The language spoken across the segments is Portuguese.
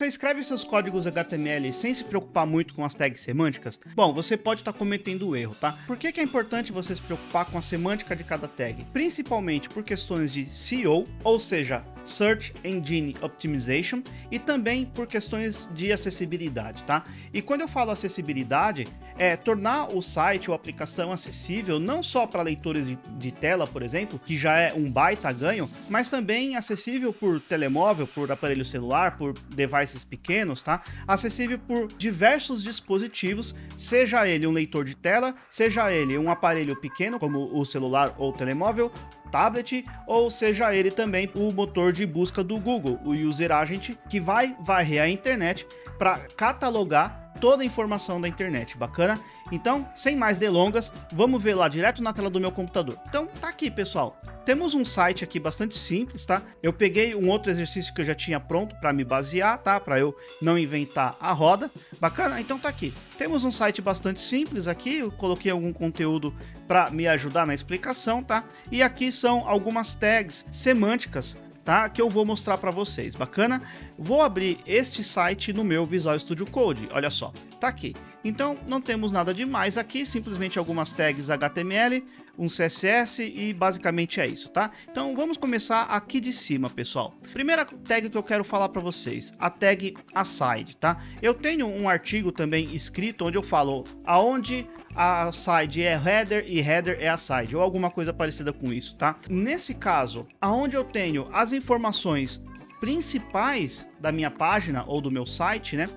Você escreve seus códigos HTML sem se preocupar muito com as tags semânticas? Bom, você pode estar cometendo o erro, tá? Por que é importante você se preocupar com a semântica de cada tag? Principalmente por questões de SEO, ou seja, Search Engine Optimization, e também por questões de acessibilidade, tá? E quando eu falo acessibilidade, é tornar o site ou aplicação acessível não só para leitores de tela, por exemplo, que já é um baita ganho, mas também acessível por telemóvel, por aparelho celular, por devices pequenos, tá? Acessível por diversos dispositivos, seja ele um leitor de tela, seja ele um aparelho pequeno, como o celular ou telemóvel, tablet, ou seja ele também o motor de busca do Google, o User Agent, que vai varrer a internet para catalogar toda a informação da internet. Bacana? Então, sem mais delongas, vamos ver lá direto na tela do meu computador. Então, tá aqui, pessoal. Temos um site aqui bastante simples, tá? Eu peguei um outro exercício que eu já tinha pronto para me basear, tá? Para eu não inventar a roda. Bacana? Então tá aqui. Temos um site bastante simples aqui, eu coloquei algum conteúdo para me ajudar na explicação, tá? E aqui são algumas tags semânticas, tá? Que eu vou mostrar para vocês. Bacana? Vou abrir este site no meu Visual Studio Code. Olha só, tá aqui. Então não temos nada demais aqui, simplesmente algumas tags HTML, um CSS e basicamente é isso, tá? Então vamos começar aqui de cima, pessoal. Primeira tag que eu quero falar para vocês, a tag aside, tá? Eu tenho um artigo também escrito onde eu falo aonde a aside é header e header é aside, ou alguma coisa parecida com isso, tá? Nesse caso, aonde eu tenho as informações principais da minha página ou do meu site, né?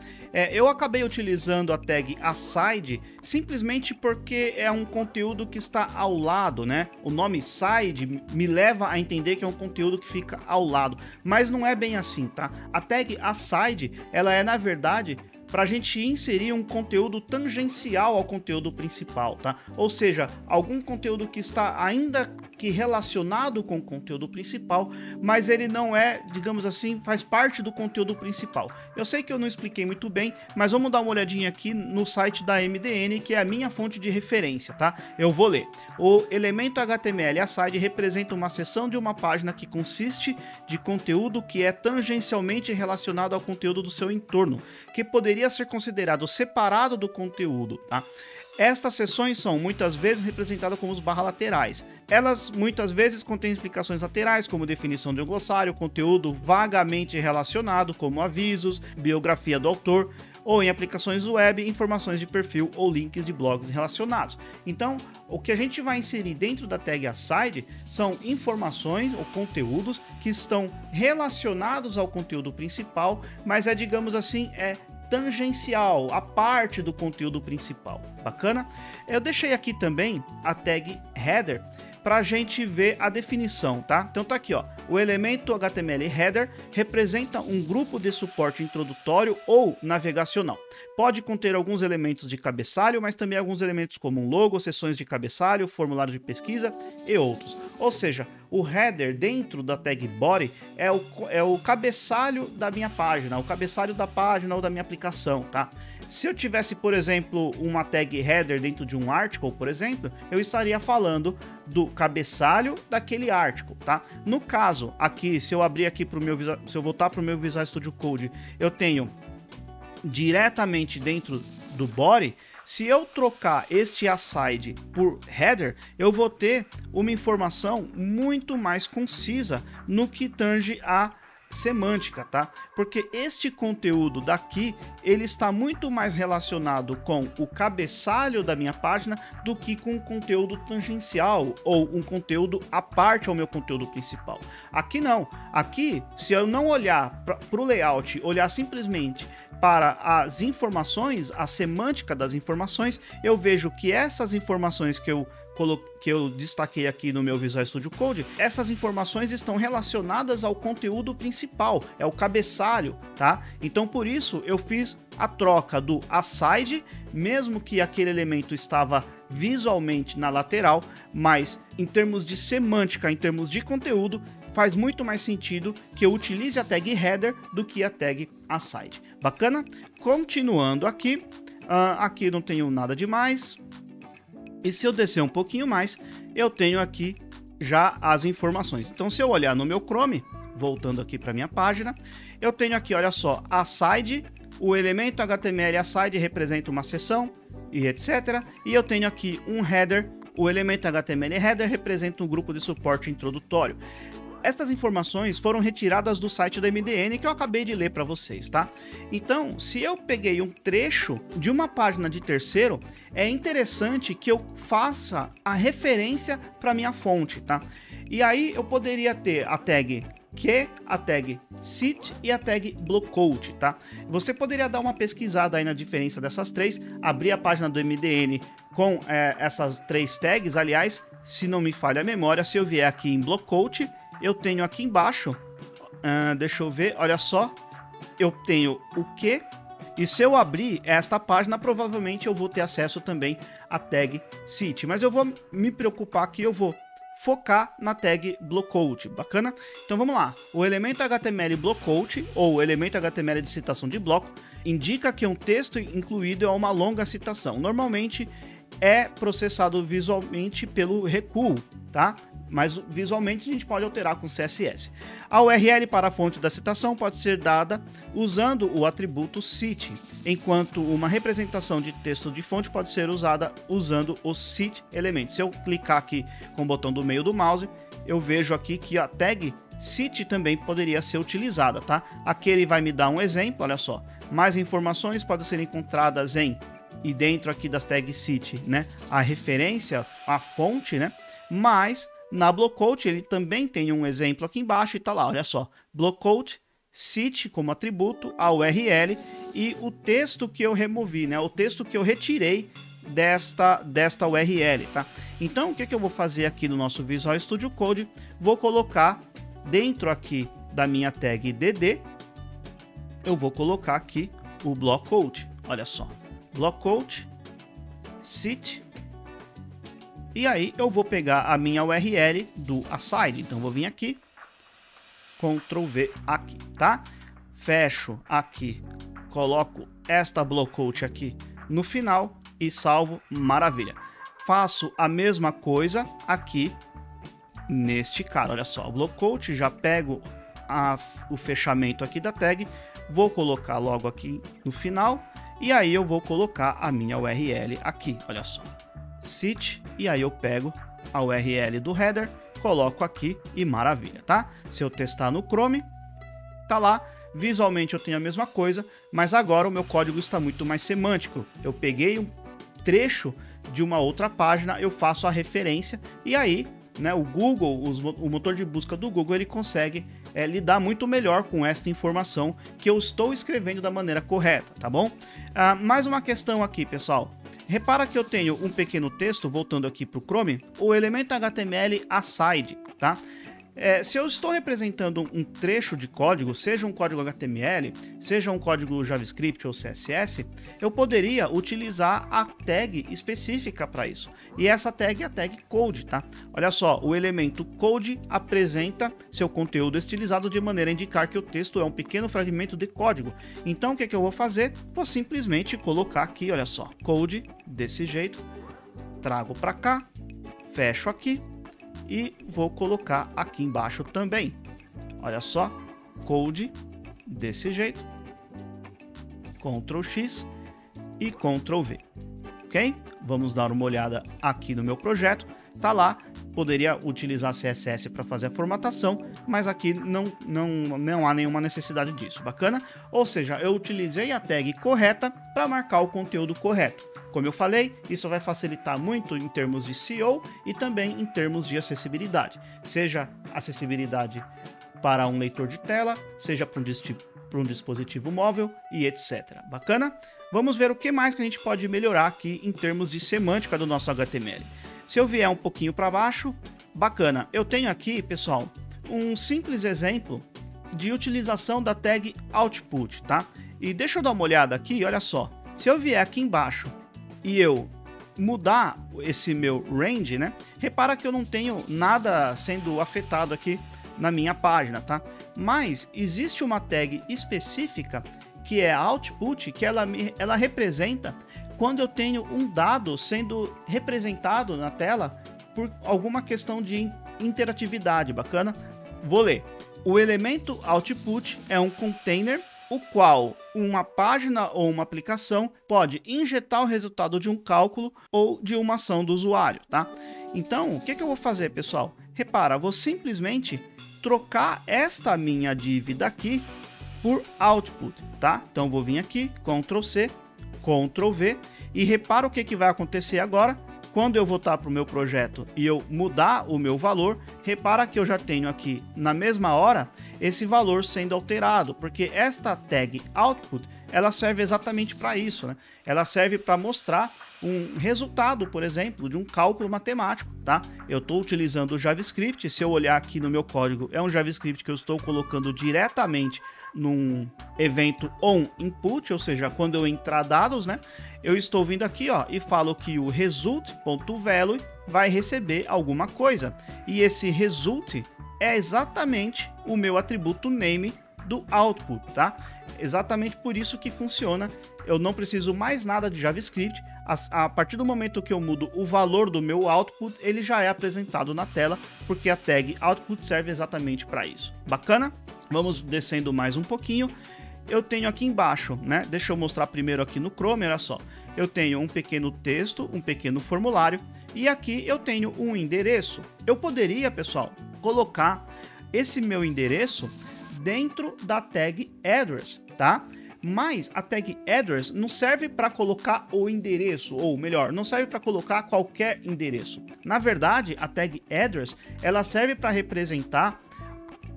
Eu acabei utilizando a tag aside simplesmente porque é um conteúdo que está ao lado, né? O nome side me leva a entender que é um conteúdo que fica ao lado, mas não é bem assim, tá? A tag aside, ela é na verdade para a gente inserir um conteúdo tangencial ao conteúdo principal, tá? Ou seja, algum conteúdo que está ainda que relacionado com o conteúdo principal, mas ele não é, digamos assim, faz parte do conteúdo principal. Eu sei que eu não expliquei muito bem, mas vamos dar uma olhadinha aqui no site da MDN, que é a minha fonte de referência, tá? Eu vou ler. O elemento HTML aside representa uma seção de uma página que consiste de conteúdo que é tangencialmente relacionado ao conteúdo do seu entorno, que poderia ser considerado separado do conteúdo, tá? Estas seções são muitas vezes representadas como os barra laterais. Elas muitas vezes contêm explicações laterais, como definição de um glossário, conteúdo vagamente relacionado, como avisos, biografia do autor, ou em aplicações web, informações de perfil ou links de blogs relacionados. Então, o que a gente vai inserir dentro da tag aside são informações ou conteúdos que estão relacionados ao conteúdo principal, mas digamos assim, tangencial, a parte do conteúdo principal. Bacana? Eu deixei aqui também a tag header para a gente ver a definição, tá? Então tá aqui, ó. O elemento HTML header representa um grupo de suporte introdutório ou navegacional. Pode conter alguns elementos de cabeçalho, mas também alguns elementos como um logo, seções de cabeçalho, formulário de pesquisa e outros. Ou seja, o header dentro da tag body é o cabeçalho da minha página, o cabeçalho da página ou da minha aplicação, tá? Se eu tivesse, por exemplo, uma tag header dentro de um article, por exemplo, eu estaria falando do cabeçalho daquele article, tá? No caso, aqui, se eu abrir aqui para o meu, se eu voltar para o meu Visual Studio Code, eu tenho diretamente dentro do body. Se eu trocar este aside por header, eu vou ter uma informação muito mais concisa no que tange a semântica, tá? Porque este conteúdo daqui, ele está muito mais relacionado com o cabeçalho da minha página do que com o conteúdo tangencial ou um conteúdo à parte ao meu conteúdo principal. Aqui não. Aqui, se eu não olhar para o layout, olhar simplesmente para as informações, a semântica das informações, eu vejo que essas informações que eu destaquei aqui no meu Visual Studio Code, essas informações estão relacionadas ao conteúdo principal, é o cabeçalho, tá? Então por isso eu fiz a troca do aside, mesmo que aquele elemento estava visualmente na lateral, mas em termos de semântica, em termos de conteúdo, faz muito mais sentido que eu utilize a tag header do que a tag aside. Bacana? Continuando aqui, aqui não tenho nada demais. E se eu descer um pouquinho mais, eu tenho aqui já as informações. Então, se eu olhar no meu Chrome, voltando aqui para minha página, eu tenho aqui, olha só, aside, o elemento HTML aside representa uma seção e etc. E eu tenho aqui um header, o elemento HTML header representa um grupo de suporte introdutório. Estas informações foram retiradas do site da MDN que eu acabei de ler para vocês, tá? Então, se eu peguei um trecho de uma página de terceiro, é interessante que eu faça a referência para minha fonte, tá? E aí eu poderia ter a tag que, a tag cite e a tag blockquote, tá? Você poderia dar uma pesquisada aí na diferença dessas três, abrir a página do MDN com essas três tags. Aliás, se não me falha a memória, se eu vier aqui em blockquote, eu tenho aqui embaixo, deixa eu ver, olha só, eu tenho o que, e se eu abrir esta página, provavelmente eu vou ter acesso também à tag cite, mas eu vou me preocupar aqui, eu vou focar na tag blockquote, bacana? Então vamos lá, o elemento HTML blockquote, ou o elemento HTML de citação de bloco, indica que um texto incluído é uma longa citação, normalmente é processado visualmente pelo recuo, tá? Mas visualmente a gente pode alterar com CSS. A URL para a fonte da citação pode ser dada usando o atributo cite, enquanto uma representação de texto de fonte pode ser usada usando o cite element. Se eu clicar aqui com o botão do meio do mouse, eu vejo aqui que a tag cite também poderia ser utilizada, tá? Aqui ele vai me dar um exemplo, olha só. Mais informações podem ser encontradas em, e dentro aqui das tags cite, né, a referência, a fonte, né? Mas na blockquote ele também tem um exemplo aqui embaixo e tá lá, olha só, blockquote, cite como atributo, a URL e o texto que eu removi, né, o texto que eu retirei desta URL, tá? Então o que eu vou fazer aqui no nosso Visual Studio Code? Vou colocar dentro aqui da minha tag dd, eu vou colocar aqui o blockquote, olha só, blockquote, cite. E aí eu vou pegar a minha URL do aside, então vou vir aqui, Ctrl V aqui, tá? Fecho aqui, coloco esta blockquote aqui no final e salvo, maravilha. Faço a mesma coisa aqui neste cara, olha só, o blockquote, já pego o fechamento aqui da tag, vou colocar logo aqui no final e aí eu vou colocar a minha URL aqui, olha só. Cite, e aí eu pego a URL do header, coloco aqui e maravilha, tá? Se eu testar no Chrome, tá lá, visualmente eu tenho a mesma coisa, mas agora o meu código está muito mais semântico. Eu peguei um trecho de uma outra página, eu faço a referência e aí, né, o Google, o motor de busca do Google, ele consegue lidar muito melhor com esta informação que eu estou escrevendo da maneira correta, tá bom? Mais uma questão aqui, pessoal. Repara que eu tenho um pequeno texto, voltando aqui para o Chrome, o elemento HTML aside, tá? Se eu estou representando um trecho de código, seja um código HTML, seja um código JavaScript ou CSS, eu poderia utilizar a tag específica para isso. E essa tag é a tag code, tá? Olha só, o elemento code apresenta seu conteúdo estilizado de maneira a indicar que o texto é um pequeno fragmento de código. Então o que eu vou fazer? Vou simplesmente colocar aqui, olha só, code desse jeito, trago para cá, fecho aqui. E vou colocar aqui embaixo também, olha só, code desse jeito, Ctrl X e Ctrl V, ok? Vamos dar uma olhada aqui no meu projeto, tá lá, poderia utilizar CSS para fazer a formatação, mas aqui não há nenhuma necessidade disso, bacana? Ou seja, eu utilizei a tag correta para marcar o conteúdo correto. Como eu falei, isso vai facilitar muito em termos de SEO e também em termos de acessibilidade. Seja acessibilidade para um leitor de tela, seja para um dispositivo móvel e etc. Bacana? Vamos ver o que mais que a gente pode melhorar aqui em termos de semântica do nosso HTML. Se eu vier um pouquinho para baixo, bacana. Eu tenho aqui, pessoal, um simples exemplo de utilização da tag output, tá? E deixa eu dar uma olhada aqui, olha só. Se eu vier aqui embaixo e eu mudar esse meu range, né? Repara que eu não tenho nada sendo afetado aqui na minha página, tá? Mas existe uma tag específica que é output, que ela representa quando eu tenho um dado sendo representado na tela por alguma questão de interatividade, bacana? Vou ler. O elemento output é um container o qual uma página ou uma aplicação pode injetar o resultado de um cálculo ou de uma ação do usuário, tá? Então, o que eu vou fazer, pessoal? Repara, vou simplesmente trocar esta minha div aqui por output, tá? Então, vou vir aqui, Ctrl C, Ctrl V, e repara o que vai acontecer agora. Quando eu voltar para o meu projeto e eu mudar o meu valor, repara que eu já tenho aqui na mesma hora esse valor sendo alterado, porque esta tag output ela serve exatamente para isso, né? Ela serve para mostrar um resultado, por exemplo, de um cálculo matemático, tá? Eu estou utilizando o JavaScript, se eu olhar aqui no meu código, é um JavaScript que eu estou colocando diretamente num evento onInput, ou seja, quando eu entrar dados, né? Eu estou vindo aqui, ó, e falo que o result.value vai receber alguma coisa. E esse result é exatamente o meu atributo name do output, tá? Exatamente por isso que funciona. Eu não preciso mais nada de JavaScript. A partir do momento que eu mudo o valor do meu output, ele já é apresentado na tela, porque a tag output serve exatamente para isso. Bacana? Vamos descendo mais um pouquinho. Eu tenho aqui embaixo, né? Deixa eu mostrar primeiro aqui no Chrome, olha só. Eu tenho um pequeno texto, um pequeno formulário, e aqui eu tenho um endereço. Eu poderia, pessoal, colocar esse meu endereço dentro da tag address, tá? Mas a tag address não serve para colocar o endereço, ou melhor, não serve para colocar qualquer endereço. Na verdade, a tag address, ela serve para representar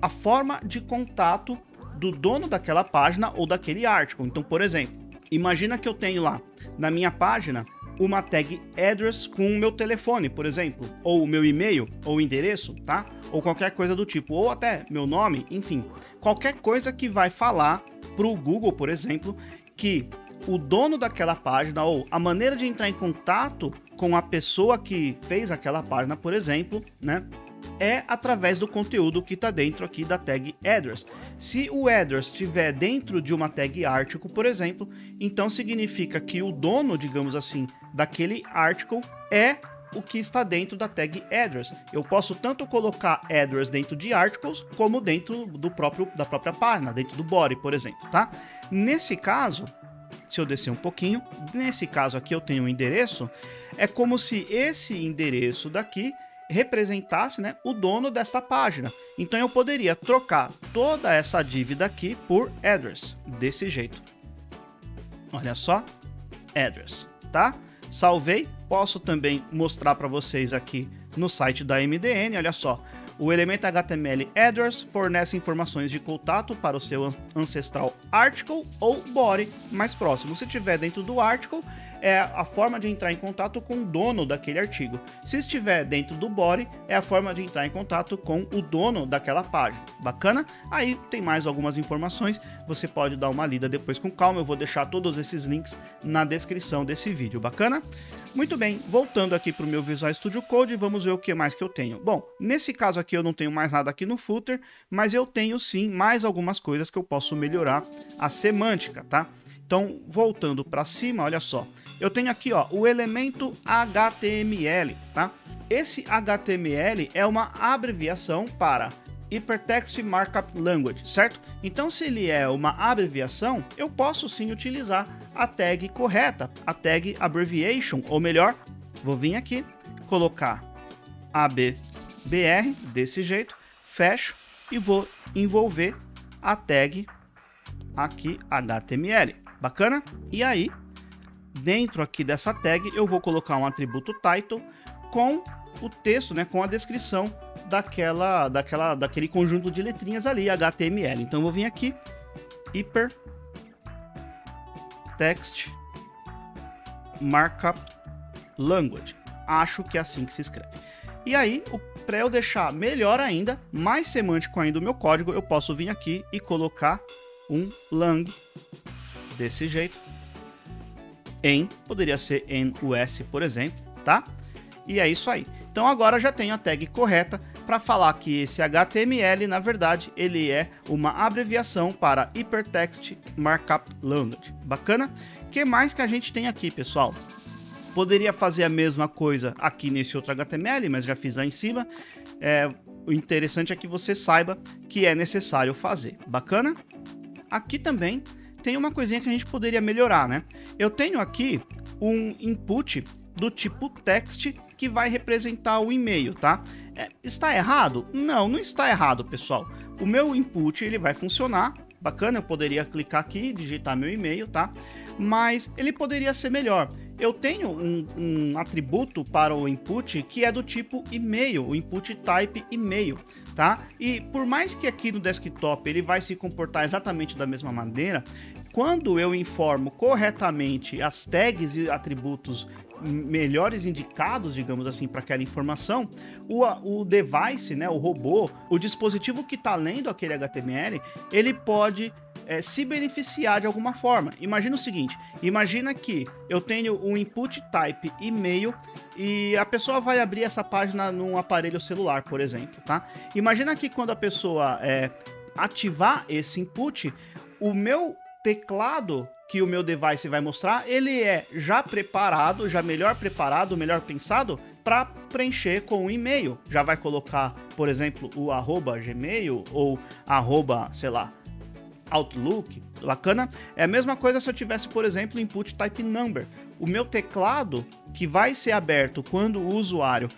a forma de contato do dono daquela página ou daquele artigo. Então, por exemplo, imagina que eu tenho lá na minha página uma tag address com o meu telefone, por exemplo, ou o meu e-mail, ou endereço, tá? Ou qualquer coisa do tipo, ou até meu nome, enfim, qualquer coisa que vai falar para o Google, por exemplo, que o dono daquela página ou a maneira de entrar em contato com a pessoa que fez aquela página, por exemplo, né? É através do conteúdo que está dentro aqui da tag address. Se o address estiver dentro de uma tag article, por exemplo, então significa que o dono, digamos assim, daquele article é o que está dentro da tag address. Eu posso tanto colocar address dentro de articles, como dentro da própria página, dentro do body, por exemplo, tá? Nesse caso, se eu descer um pouquinho, nesse caso aqui eu tenho um endereço, é como se esse endereço daqui representasse, né, o dono desta página. Então eu poderia trocar toda essa dívida aqui por address, desse jeito. Olha só, address, tá? Salvei, posso também mostrar para vocês aqui no site da MDN, olha só. O elemento HTML address fornece informações de contato para o seu ancestral article ou body mais próximo. Se estiver dentro do article, é a forma de entrar em contato com o dono daquele artigo. Se estiver dentro do body, é a forma de entrar em contato com o dono daquela página. Bacana? Aí tem mais algumas informações, você pode dar uma lida depois com calma, eu vou deixar todos esses links na descrição desse vídeo. Bacana? Muito bem, voltando aqui para o meu Visual Studio Code, vamos ver o que mais que eu tenho. Bom, nesse caso aqui eu não tenho mais nada aqui no footer, mas eu tenho sim mais algumas coisas que eu posso melhorar a semântica, tá? Então, voltando para cima, olha só, eu tenho aqui, ó, o elemento HTML, tá? Esse HTML é uma abreviação para Hypertext Markup Language, certo? Então, se ele é uma abreviação, eu posso sim utilizar a tag correta, a tag abbreviation, ou melhor, vou vir aqui, colocar ABBR, desse jeito, fecho e vou envolver a tag aqui HTML. Bacana? E aí, dentro aqui dessa tag, eu vou colocar um atributo title com o texto, né, com a descrição daquele conjunto de letrinhas ali, HTML. Então eu vou vir aqui, Hypertext Markup Language. Acho que é assim que se escreve. E aí, para eu deixar melhor ainda, mais semântico ainda o meu código, eu posso vir aqui e colocar um lang desse jeito, poderia ser em US, por exemplo, tá? E é isso aí. Então agora já tenho a tag correta para falar que esse HTML, na verdade, ele é uma abreviação para Hypertext Markup Language. Bacana? O que mais que a gente tem aqui, pessoal? Poderia fazer a mesma coisa aqui nesse outro HTML, mas já fiz lá em cima. o interessante é que você saiba que é necessário fazer. Bacana? Aqui também tem uma coisinha que a gente poderia melhorar, né? Eu tenho aqui um input do tipo text que vai representar o e-mail, tá? Está errado? Não, não está errado, pessoal. O meu input ele vai funcionar, bacana, eu poderia clicar aqui e digitar meu e-mail, tá? Mas ele poderia ser melhor. Eu tenho um atributo para o input que é do tipo e-mail, o input type e-mail, tá? E por mais que aqui no desktop ele vai se comportar exatamente da mesma maneira, quando eu informo corretamente as tags e atributos melhores indicados, digamos assim, para aquela informação, o device, né, o robô, o dispositivo que está lendo aquele HTML, ele pode se beneficiar de alguma forma. Imagina o seguinte, imagina que eu tenho um input type e-mail e a pessoa vai abrir essa página num aparelho celular, por exemplo, tá? Imagina que quando a pessoa ativar esse input, o meu teclado que o meu device vai mostrar, ele é já preparado, já melhor preparado, melhor pensado para preencher com um e-mail. Já vai colocar, por exemplo, o @gmail ou sei lá, Outlook, bacana? É a mesma coisa se eu tivesse, por exemplo, input type number. O meu teclado, que vai ser aberto quando o usuário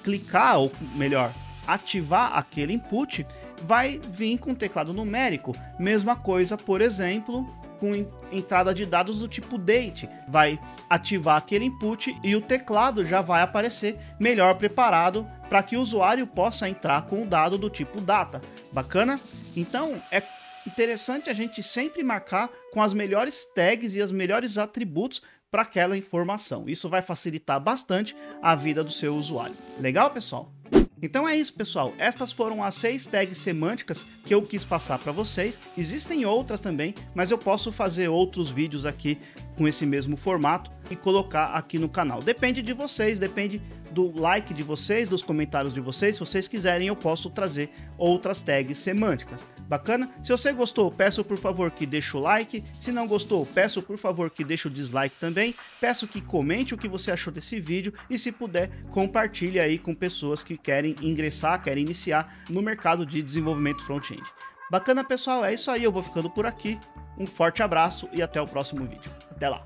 clicar, ou melhor, ativar aquele input, vai vir com teclado numérico. Mesma coisa, por exemplo, com entrada de dados do tipo date. Vai ativar aquele input e o teclado já vai aparecer melhor preparado para que o usuário possa entrar com o dado do tipo data. Bacana? Então, é interessante a gente sempre marcar com as melhores tags e os melhores atributos para aquela informação. Isso vai facilitar bastante a vida do seu usuário. Legal, pessoal? Então é isso, pessoal. Estas foram as 6 tags semânticas que eu quis passar para vocês. Existem outras também, mas eu posso fazer outros vídeos aqui com esse mesmo formato e colocar aqui no canal. Depende de vocês, depende do like de vocês, dos comentários de vocês. Se vocês quiserem, eu posso trazer outras tags semânticas. Bacana? Se você gostou, peço por favor que deixe o like. Se não gostou, peço por favor que deixe o dislike também. Peço que comente o que você achou desse vídeo e, se puder, compartilhe aí com pessoas que querem ingressar, querem iniciar no mercado de desenvolvimento front-end. Bacana, pessoal? É isso aí, eu vou ficando por aqui. Um forte abraço e até o próximo vídeo. Até lá!